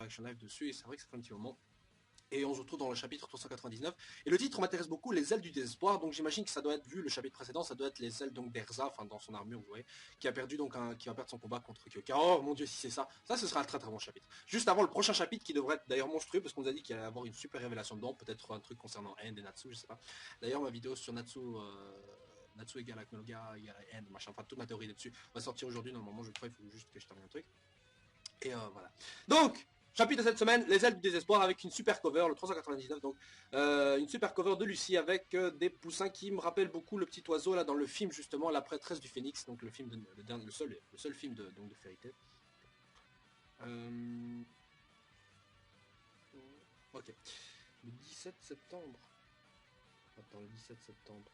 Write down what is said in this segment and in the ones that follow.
réaction live dessus, et c'est vrai que ça fait un petit moment. Et on se retrouve dans le chapitre 399. Et le titre m'intéresse beaucoup, les ailes du désespoir. Donc j'imagine que ça doit être, vu le chapitre précédent, ça doit être les ailes donc d'Erza, enfin dans son armure, vous voyez, qui a perdu donc qui va perdre son combat contre Kyoka. Oh mon dieu, si c'est ça, ça ce sera un très très bon chapitre. Juste avant le prochain chapitre qui devrait être d'ailleurs monstrueux, parce qu'on nous a dit qu'il allait avoir une super révélation dedans, peut-être un truc concernant End et Natsu, je sais pas. D'ailleurs ma vidéo sur Natsu, Natsu égale Akmeloga égale End, machin, enfin toute ma théorie là-dessus va sortir aujourd'hui. Normalement je le ferai, il faut juste que je termine un truc. Et voilà. Donc chapitre de cette semaine, les ailes du désespoir avec une super cover, le 399 donc, une super cover de Lucie avec des poussins qui me rappellent beaucoup le petit oiseau là dans le film justement, la prêtresse du phénix, donc le film, le seul film de Fairy Tail. Ok, le 17 septembre. Attends, le 17 septembre,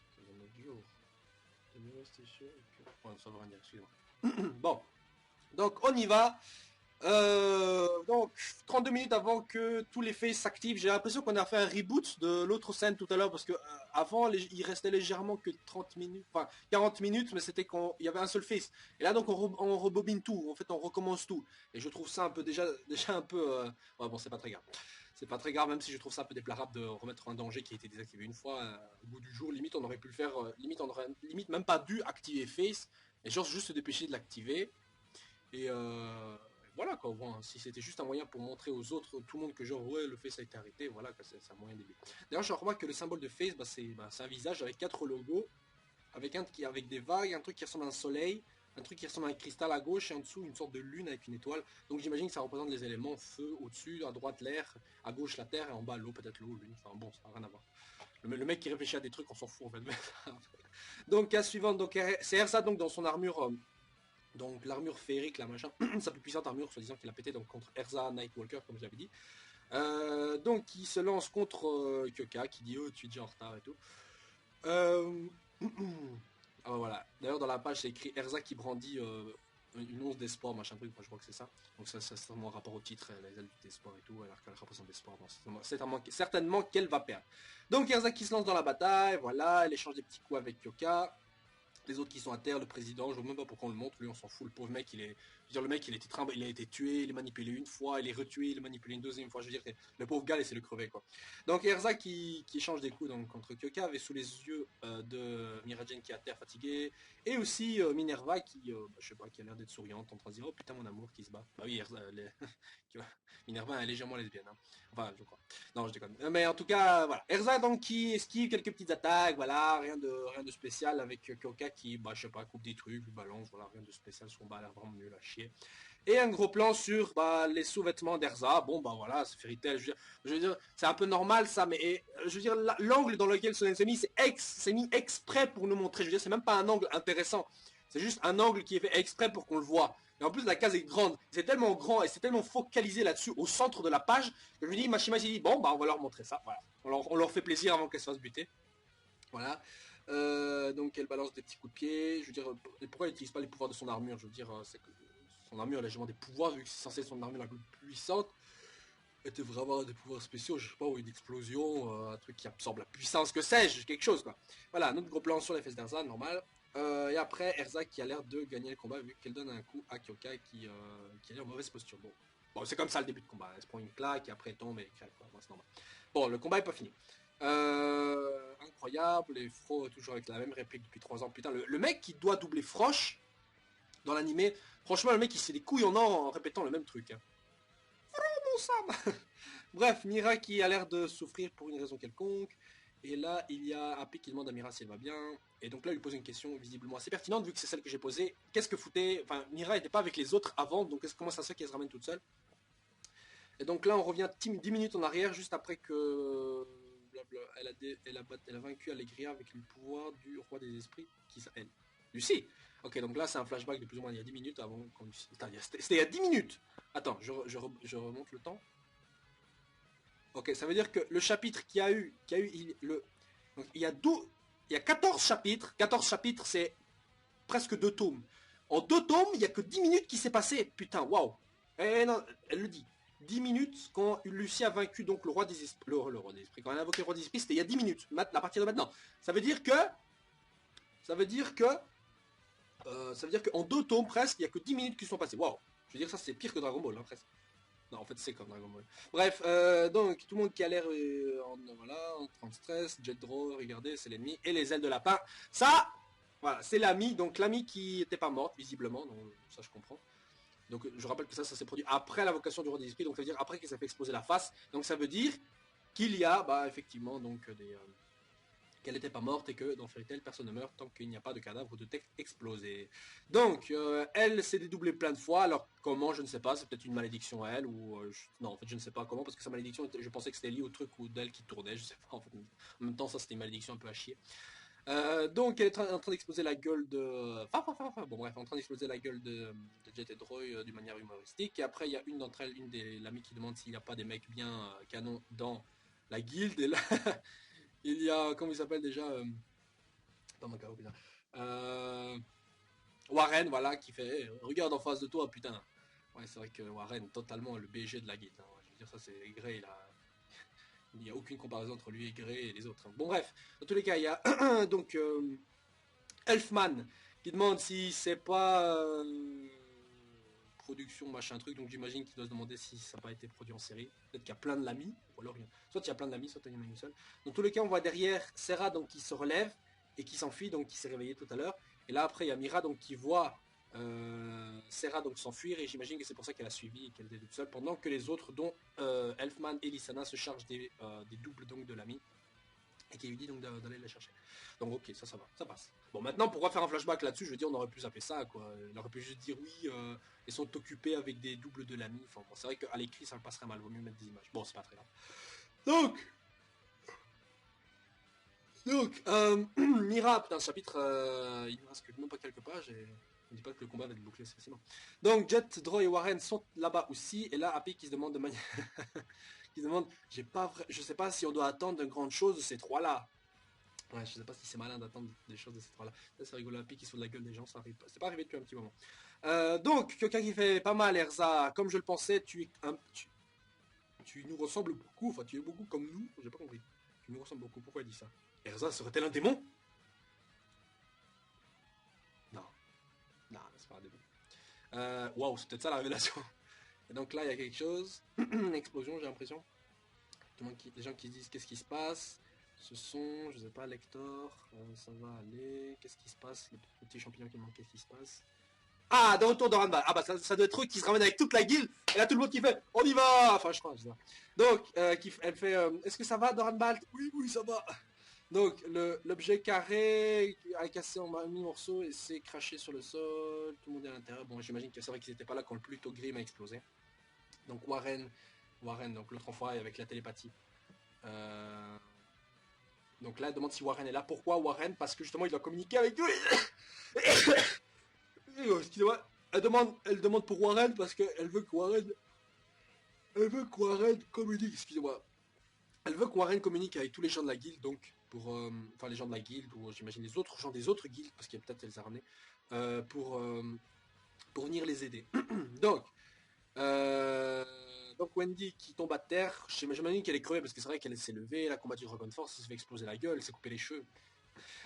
c'est un autre jour. Ouais, ça veut rien dire, excusez-moi. Bon, donc on y va. Donc 32 minutes avant que tous les faces s'activent, j'ai l'impression qu'on a fait un reboot de l'autre scène tout à l'heure parce que avant il restait légèrement que 30 minutes, enfin 40 minutes, mais c'était quand il y avait un seul face. Et là donc on rebobine tout, en fait on recommence tout. Et je trouve ça un peu déjà un peu ouais, bon, c'est pas très grave. C'est pas très grave, même si je trouve ça un peu déplorable de remettre un danger qui a été désactivé une fois au bout du jour. Limite on aurait pu le faire, limite on aurait même pas dû activer face et genre juste se dépêcher de l'activer. Et voilà quoi, bon, si c'était juste un moyen pour montrer aux autres, tout le monde que genre ouais le face a été arrêté, voilà que c'est un moyen débile. D'ailleurs je remarque que le symbole de face c'est un visage avec 4 logos, avec avec des vagues, un truc qui ressemble à un soleil, un truc qui ressemble à un cristal à gauche et en dessous une sorte de lune avec une étoile. Donc j'imagine que ça représente les éléments feu au-dessus, à droite l'air, à gauche la terre et en bas l'eau, peut-être l'eau, lune, enfin bon ça n'a rien à voir. Le mec qui réfléchit à des trucs on s'en fout en fait. Donc case suivante, donc c'est Ersa donc dans son armure. Donc l'armure féerique, la machin, sa plus puissante armure, soi-disant qu'il a pété donc contre Erza Nightwalker, comme j'avais dit. Donc il se lance contre Kyoka, qui dit oh tu es déjà en retard et tout. Ah voilà. D'ailleurs dans la page c'est écrit Erza qui brandit une once d'espoir, machin truc, moi je crois que c'est ça. Donc ça c'est certainement rapport au titre, les ailes d'espoir et tout, alors qu'elle représente l'espoir. Bon, certainement qu'elle va perdre. Donc Erza qui se lance dans la bataille, voilà, elle échange des petits coups avec Kyoka. Les autres qui sont à terre, le président, je vois même pas pourquoi on le montre, lui on s'en fout, le pauvre mec, je veux dire le mec il a été tué, il est manipulé une fois, il est retué, il est manipulé une deuxième fois, je veux dire, le pauvre gars laissez le crever quoi. Donc Erza qui échange des coups donc, contre Kyoka, avec sous les yeux de Miragen qui est à terre fatigué, et aussi Minerva qui, je sais pas, qui a l'air d'être souriante, en train de dire, oh putain mon amour qui se bat. Bah oui, Erza, Minerva est légèrement lesbienne, hein. Enfin je crois. Non je déconne. Mais en tout cas, voilà. Erza donc qui esquive quelques petites attaques, voilà, rien de spécial avec Kyoka qui, bah, je sais pas, coupe des trucs, lui balance, voilà, rien de spécial, son combat a l'air vraiment nul à chier. Et un gros plan sur, bah, les sous-vêtements d'Erza, bon, bah, voilà, c'est Fairy Tail, je veux dire, c'est un peu normal, ça, mais, je veux dire, l'angle dans lequel Sonen s'est mis, c'est mis exprès pour nous montrer, je veux dire, c'est même pas un angle intéressant, c'est juste un angle qui est fait exprès pour qu'on le voit. Et en plus, la case est grande, c'est tellement grand et c'est tellement focalisé là-dessus, au centre de la page, que je me dis, Mashima s'est dit, bon, bah, on va leur montrer ça, voilà. On leur fait plaisir avant qu'elle se fasse buter. Voilà. Donc elle balance des petits coups de pied. Je veux dire, pourquoi elle n'utilise pas les pouvoirs de son armure? Je veux dire, c'est que son armure a légèrement des pouvoirs, vu que c'est censé être son armure la plus puissante. Elle devrait avoir des pouvoirs spéciaux, je sais pas, ou une explosion, un truc qui absorbe la puissance, que sais-je, quelque chose quoi. Voilà, un autre gros plan sur les fesses d'Erza, normal. Et après, Erza qui a l'air de gagner le combat, vu qu'elle donne un coup à Kyoka qui a l'air en mauvaise posture. Bon, c'est comme ça le début de combat, elle se prend une claque, et après elle tombe et elle crève, quoi. Bon, c'est normal. Bon, le combat est pas fini. Incroyable, et Fro toujours avec la même réplique depuis 3 ans. Putain, le mec qui doit doubler Frosh dans l'animé, franchement le mec il s'est des couilles en or en répétant le même truc. Hein. Mon Sam. Bref, Mira qui a l'air de souffrir pour une raison quelconque. Et là, il y a Happy qui demande à Mira si elle va bien. Et donc là, il lui pose une question visiblement assez pertinente vu que c'est celle que j'ai posée. Qu'est-ce que foutait... Enfin, Mira n'était pas avec les autres avant, donc comment ça se fait qu'elle se ramène toute seule? Et donc là, on revient 10 minutes en arrière, juste après que... Elle a vaincu Allegria avec le pouvoir du roi des esprits, qui s'appelle Lucie. Ok, donc là c'est un flashback de plus ou moins il y a 10 minutes avant qu'on Lucie... C'était il y a 10 minutes. Attends, je remonte le temps. Ok, ça veut dire que le chapitre donc, il y a 14 chapitres. 14 chapitres, c'est presque 2 tomes. En 2 tomes, il y a que 10 minutes qui s'est passé. Putain, waouh. Eh non, elle le dit. 10 minutes quand Lucie a vaincu donc le roi des esprits. Le roi des esprits. Quand elle a invoqué le roi des esprits, c'était il y a 10 minutes. À partir de maintenant. Ça veut dire que qu'en 2 tomes presque, il y a que 10 minutes qui sont passées. Waouh. Je veux dire, ça c'est pire que Dragon Ball, hein, presque. Non, en fait, c'est comme Dragon Ball. Bref, donc, tout le monde qui a l'air voilà, en stress, Jet Draw, regardez, c'est l'ennemi, et les ailes de lapin. Ça, voilà, c'est l'ami, donc l'ami qui était pas morte, visiblement, donc ça je comprends. Donc je rappelle que ça s'est produit après l'invocation du roi des esprits, donc ça veut dire après qu'il s'est fait exploser la face. Donc ça veut dire qu'il y a, bah, effectivement, donc qu'elle n'était pas morte et que dans Fairy Tail, personne ne meurt tant qu'il n'y a pas de cadavre de texte explosé. Donc, elle s'est dédoublée plein de fois, alors comment, je ne sais pas, c'est peut-être une malédiction à elle, ou... non, en fait, je ne sais pas comment, parce que sa malédiction, je pensais que c'était lié au truc d'elle qui tournait, je sais pas, en fait. En même temps, ça, c'était une malédiction un peu à chier. Donc, elle est en train d'exploser la gueule de... Bon, bref, en train d'exploser la gueule de Jet et Droy d'une manière humoristique, et après, il y a une d'entre elles, une des l'amie qui demande s'il n'y a pas des mecs bien canons dans la guilde, et là... Il y a, comment il s'appelle déjà Pas mon carreau, putain. Euh, Warren, voilà, qui fait regarde en face de toi, putain. Ouais, c'est vrai que Warren, totalement le BG de la guilde. Hein. Je veux dire, ça c'est Grey, là. Il n'y a aucune comparaison entre lui et Grey et les autres. Hein. Bon, bref, dans tous les cas, il y a donc Elfman qui demande si c'est pas production machin truc. Donc j'imagine qu'il doit se demander si ça n'a pas été produit en série. Peut-être qu'il y a plein de lamis, ou alors soit il y a plein de lamis, soit il y en a une seule. Dans tous les cas, on voit derrière Serra donc qui se relève et qui s'enfuit, donc qui s'est réveillé tout à l'heure. Et là après il y a Mira donc qui voit Serra donc s'enfuir et j'imagine que c'est pour ça qu'elle a suivi et qu'elle était toute seule pendant que les autres dont Elfman et Lissana se chargent des doubles donc de l'ami et qui lui dit donc d'aller la chercher. Donc ok, ça va, ça passe. Bon maintenant pourquoi faire un flashback là-dessus, je veux dire on aurait pu zapper ça quoi. On aurait pu juste dire oui, ils sont occupés avec des doubles de l'ami. Enfin bon, c'est vrai qu'à l'écrit ça passerait mal, vaut mieux mettre des images. Bon c'est pas très grave. Donc Mira, putain ce chapitre il ne reste que même pas quelques pages et on dit pas que le combat va être bouclé c'est facilement. Donc Jet, Droy et Warren sont là-bas aussi et là Happy qui se demande de manière qui se demande je sais pas si on doit attendre de grandes choses de ces trois là. Ouais, je sais pas si c'est malin d'attendre des choses de ces trois-là. C'est rigolo, Happy qui se fout de la gueule des gens, ça arrive pas. C'est pas arrivé depuis un petit moment. Donc, quelqu'un qui fait pas mal, Erza. Comme je le pensais, tu nous ressembles beaucoup. Enfin, tu es beaucoup comme nous. J'ai pas compris. Tu nous ressembles beaucoup. Pourquoi il dit ça? Erza serait-elle un démon? Non. Non, c'est pas un démon. Waouh, c'est peut-être ça la révélation. Et donc là, il y a quelque chose. Une explosion, j'ai l'impression. Les gens qui disent qu'est-ce qui se passe. Ce sont, je sais pas, Lector, ça va aller. Qu'est-ce qui se passe? Les petits champignons qui demandent qu'est-ce qui se passe. Ah, de retour de Ranbal. Ah bah ça doit être eux qui se ramènent avec toute la guilde. Et là tout le monde qui fait on y va. Enfin je crois, je sais pas. Donc elle fait est-ce que ça va Doranbalt? Oui oui ça va. Donc l'objet carré a cassé en mi-morceaux et s'est craché sur le sol. Tout le monde est à l'intérieur. Bon j'imagine que c'est vrai qu'ils n'étaient pas là quand le Pluto gris m'a explosé. Donc Warren donc l'autre enfoiré avec la télépathie. Euh, Donc là elle demande si Warren est là. Pourquoi Warren? Parce que justement il doit communiquer avec eux. Excusez-moi. Elle demande pour Warren parce qu'elle veut que Warren. Elle veut que Warren communique. Excusez-moi. Elle veut que Warren communique avec tous les gens de la guilde, donc pour. Enfin, les gens de la guilde, ou j'imagine les autres gens des autres guildes, parce qu'il y a peut-être elle les a ramenés, pour venir les aider. donc. Euh, donc Wendy qui tombe à terre, j'imagine qu'elle est crevée parce que c'est vrai qu'elle s'est levée, elle a combattu Dragon Force, elle s'est fait exploser la gueule, elle s'est coupé les cheveux.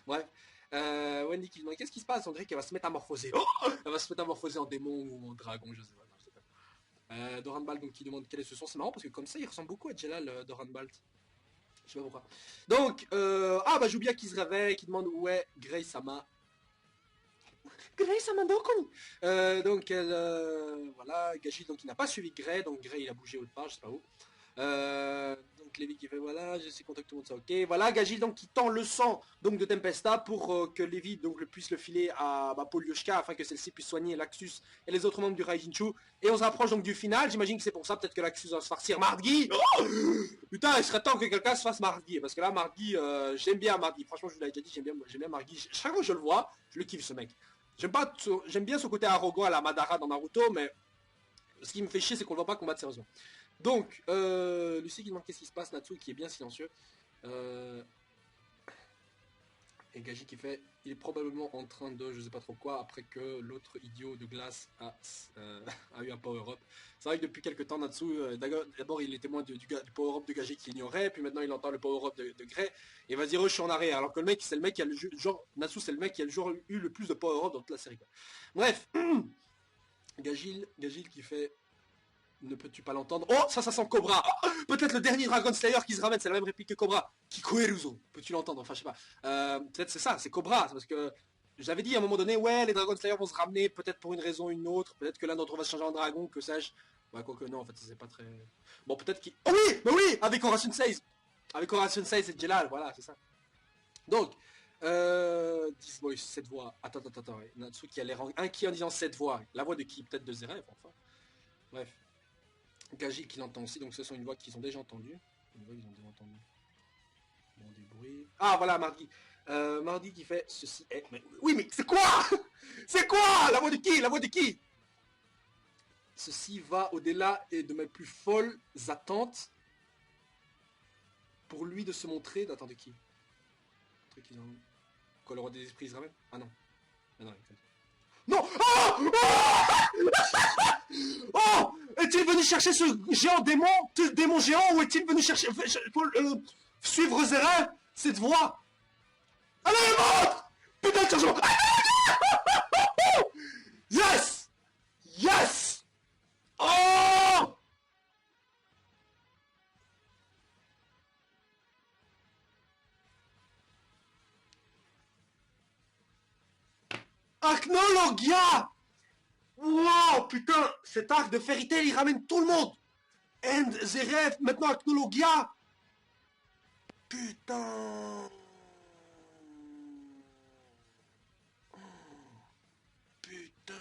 Bref. Wendy qui demande qu'est-ce qui se passe, on dirait qu'elle va se métamorphoser. Oh elle va se métamorphoser en démon ou en dragon, je sais pas. Non, je sais pas. Doran Balt donc, qui demande quel est ce son. C'est marrant parce que comme ça il ressemble beaucoup à Jelal, Doran Balt. Je sais pas pourquoi. Donc, ah bah Jubia qui se réveille, qui demande où est Grey Sama. Grey Sama Dokoni. Donc elle, voilà, Gaji donc il n'a pas suivi Grey, donc Grey il a bougé autre part, je sais pas où. Donc Lévi qui fait voilà, je suis content que tout le monde soit ok. Voilà, Gagil donc qui tend le sang donc de Tempesta pour que Lévi donc puisse le filer à Polyoshka afin que celle-ci puisse soigner Laxus et les autres membres du Raijinchu. Et on se rapproche donc du final. J'imagine que c'est pour ça peut-être que Laxus va se farcir Mardi. Oh putain, il serait temps que quelqu'un se fasse Mardi parce que là Mardi, j'aime bien Mardi. Franchement, je vous l'avais déjà dit, j'aime bien Mardi. Chaque fois que je le vois, je le kiffe ce mec. J'aime bien son côté arrogant à la Madara dans Naruto, mais ce qui me fait chier, c'est qu'on le voit pas combattre sérieusement. Donc, Lucie qui demande qu'est-ce qui se passe, Natsu qui est bien silencieux. Et Gaji qui fait, il est probablement en train de, je sais pas trop quoi, après que l'autre idiot de glace a eu un power-up. C'est vrai que depuis quelques temps, Natsu, d'abord il est témoin du power-up de Gaji qu'il ignorait, puis maintenant il entend le power-up de Grey, et va dire, je suis en arrière. Alors que le mec, c'est le mec qui a le genre, Natsu c'est le mec qui a le genre eu le plus de power-up dans toute la série. Quoi. Bref, Gagil qui fait, Ne peux-tu pas l'entendre? Oh, ça sent Cobra. Oh, peut-être le dernier Dragon Slayer qui se ramène, c'est la même réplique que Cobra. Kikoeruzo. Peux-tu l'entendre? Enfin, je sais pas. Peut-être c'est ça, c'est Cobra. C'est parce que j'avais dit à un moment donné, ouais, les Dragon Slayer vont se ramener, peut-être pour une raison ou une autre. Peut-être que l'un d'entre eux va se changer en dragon, que sais-je. Ouais, quoique non, en fait, c'est pas très... Bon, peut-être qu'il... Oh oui, mais oui, avec Horation 16. Avec Horation 16 et Jelal, voilà, c'est ça. Donc, dis-moi, cette voix. Attends. Ouais. Natsu qui a l'air inquiet en disant cette voix. La voix de qui? Peut-être de Zeref, enfin. Bref. Gaji qui l'entend aussi, donc ce sont une voix qu'ils ont déjà entendue. Une voix qu'ils ont déjà entendue. Bon, des bruits. Ah, voilà, Mardi. Mardi qui fait ceci est... Mais, oui, mais c'est quoi? C'est quoi? La voix de qui? La voix de qui? Ceci va au-delà et de mes plus folles attentes pour lui de se montrer... Attends, de qui? Un truc qu'ils ont... Quoi, le roi des esprits se ramène? Ah non. Ah non, non! Oh! Est-il venu chercher ce géant démon? Ce démon géant? Ou est-il venu chercher... pour suivre Zera? Cette voix? Allez, monte! Putain de chargement! Yes! Yes! Oh! Acnologia! Wow, putain, cet arc de Fairy Tail, il ramène tout le monde! End, Zeref, maintenant Acnologia! Putain! Putain!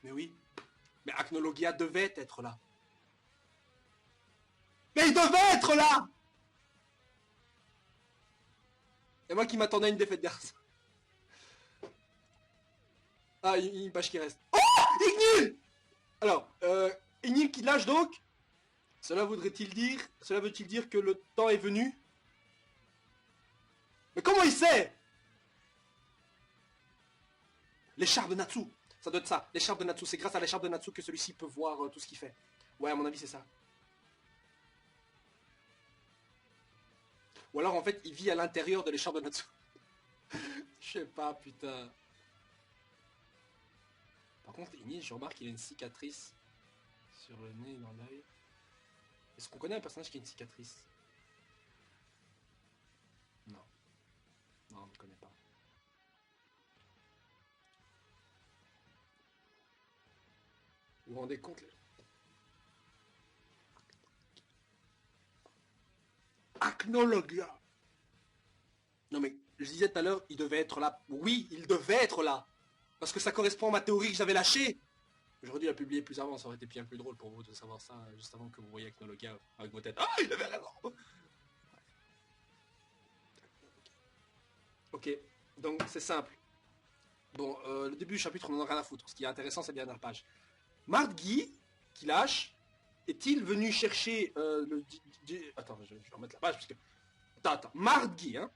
Mais oui, mais Acnologia devait être là. Mais il devait être là! Et moi qui m'attendais à une défaite derrière ça. Ah, une page qui reste. Oh! Ignil! Alors, Ignil qui lâche donc. Cela voudrait-il dire... Cela veut-il dire que le temps est venu? Mais comment il sait? L'écharpe de Natsu. Ça doit être ça. L'écharpe de Natsu. C'est grâce à l'écharpe de Natsu que celui-ci peut voir tout ce qu'il fait. Ouais, à mon avis, c'est ça. Ou alors, en fait, il vit à l'intérieur de l'écharpe de Natsu. Je sais pas, putain. Par contre, Ignil, je remarque qu'il a une cicatrice sur le nez et dans l'œil. Est-ce qu'on connaît un personnage qui a une cicatrice? Non. Non, on ne connaît pas. Vous vous rendez compte? Acnologia. Non mais, je disais tout à l'heure, il devait être là. Oui, il devait être là. Parce que ça correspond à ma théorie que j'avais lâchée. J'aurais dû la publier plus avant, ça aurait été bien plus drôle pour vous de savoir ça, juste avant que vous voyez Acnologia avec vos têtes. Ah, il avait raison. Ok, donc c'est simple. Bon, le début du chapitre, on en a rien à foutre. Ce qui est intéressant, c'est la dernière page. Mardgi, qui lâche, est-il venu chercher le... Attends, je vais remettre la page, parce que... Attends. Mardgi, hein,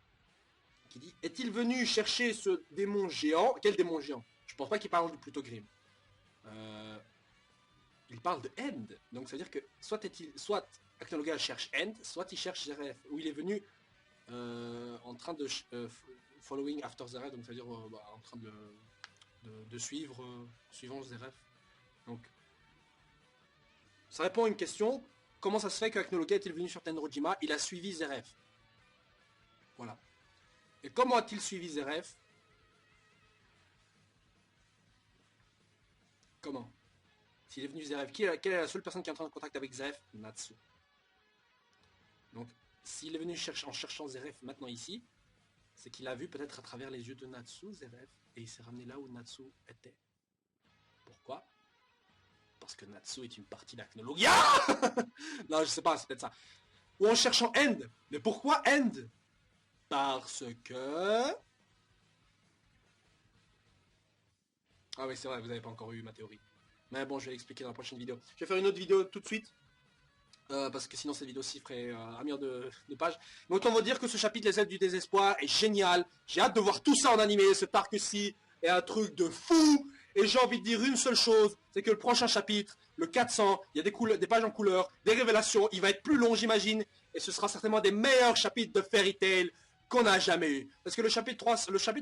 qui dit, est-il venu chercher ce démon géant? Quel démon géant? Je pense pas qu'il parle du Plutogrim. Il parle de End. Donc ça veut dire que soit Acnologia cherche End, soit il cherche Zeref. Ou il est venu en train de... following after Zeref, donc ça veut dire en train de suivre, suivant Zeref. Donc, ça répond à une question. Comment ça se fait qu'Acnologia est-il venu sur Tenrojima? Il a suivi Zeref. Voilà. Et comment a-t-il suivi Zeref? Comment? S'il est venu Zeref, quelle est la seule personne qui est en train de contact avec Zeref? Natsu. Donc, s'il est venu en cherchant Zeref maintenant ici, c'est qu'il a vu peut-être à travers les yeux de Natsu, Zeref, et il s'est ramené là où Natsu était. Pourquoi? Parce que Natsu est une partie d'Acnologia. Non, je sais pas, c'est peut-être ça. Ou en cherchant End. Mais pourquoi End? Parce que... Ah oui, c'est vrai, vous n'avez pas encore eu ma théorie. Mais bon, je vais l'expliquer dans la prochaine vidéo. Je vais faire une autre vidéo tout de suite. Parce que sinon cette vidéo-ci ferait un million de pages. Mais autant vous dire que ce chapitre Les Ailes du Désespoir est génial. J'ai hâte de voir tout ça en animé. Ce arc-ci est un truc de fou. Et j'ai envie de dire une seule chose, c'est que le prochain chapitre, le 400, il y a des pages en couleur, des révélations, il va être plus long j'imagine, et ce sera certainement des meilleurs chapitres de Fairy Tail qu'on a jamais eu. Parce que le chapitre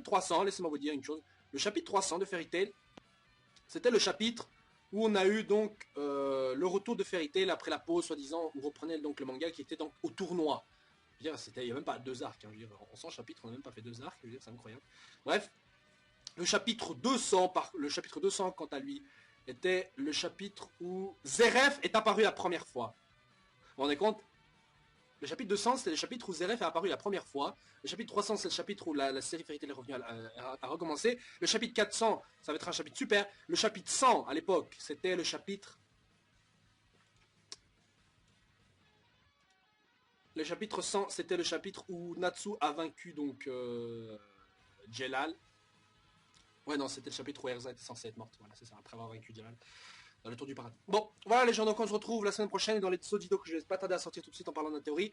300, laissez-moi vous dire une chose, le chapitre 300 de Fairy Tail, c'était le chapitre où on a eu donc le retour de Fairy Tail après la pause, soi-disant, où on reprenait donc le manga qui était donc au tournoi. Je veux dire, il n'y a même pas 2 arcs, hein, je veux dire, en 100 chapitres, on n'a même pas fait 2 arcs, je veux dire, c'est incroyable. Bref, le chapitre 200, quant à lui, était le chapitre où Zeref est apparu la première fois. Vous vous rendez compte? Le chapitre 200, c'est le chapitre où Zeref est apparu la première fois. Le chapitre 300, c'est le chapitre où la série Fairy Tail est revenue à recommencer. Le chapitre 400, ça va être un chapitre super. Le chapitre 100, à l'époque, c'était le chapitre... Le chapitre 100, c'était le chapitre où Natsu a vaincu donc Jelal. Ouais, non, c'était le chapitre où Erza était censée être morte. Voilà, c'est ça, après avoir vaincu Jelal dans le tour du paradis. Bon, voilà les gens, donc on se retrouve la semaine prochaine dans les autres vidéos que je vais pas tarder à sortir tout de suite en parlant de la théorie.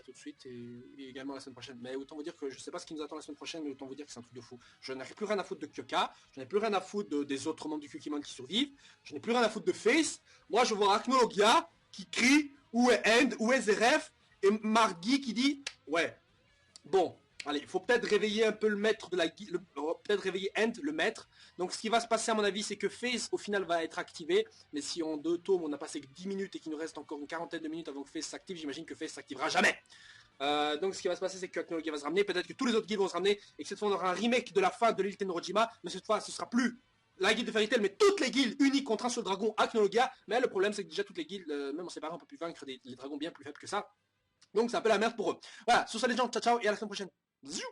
Tout de suite et également la semaine prochaine. Mais autant vous dire que je sais pas ce qui nous attend la semaine prochaine, mais autant vous dire que c'est un truc de fou. Je n'ai plus rien à foutre de Kyoka, je n'ai plus rien à foutre des autres membres du Kukimon qui survivent, je n'ai plus rien à foutre de Face. Moi je vois Archnologia qui crie où est End, où est Zeref, et Margui qui dit ouais. Bon, allez, il faut peut-être réveiller un peu le maître de la guilde, peut-être réveiller End, le maître. Donc ce qui va se passer à mon avis, c'est que Face au final va être activé. Mais si en 2 tomes on a passé que 10 minutes et qu'il nous reste encore une quarantaine de minutes avant que Face s'active, j'imagine que Face s'activera jamais. Donc ce qui va se passer, c'est que Archnologia va se ramener, peut-être que tous les autres guildes vont se ramener, et que cette fois on aura un remake de la fin de l'île Tenrojima, mais cette fois ce sera plus la guilde de Fairy Tail, mais toutes les guildes uniques contre un seul dragon Archnologia. Mais le problème c'est que déjà toutes les guildes, même en séparant, on peut plus vaincre les dragons bien plus faibles que ça. Donc c'est un peu la merde pour eux. Voilà, sur ça les gens, ciao ciao et à la semaine prochaine. Ziou.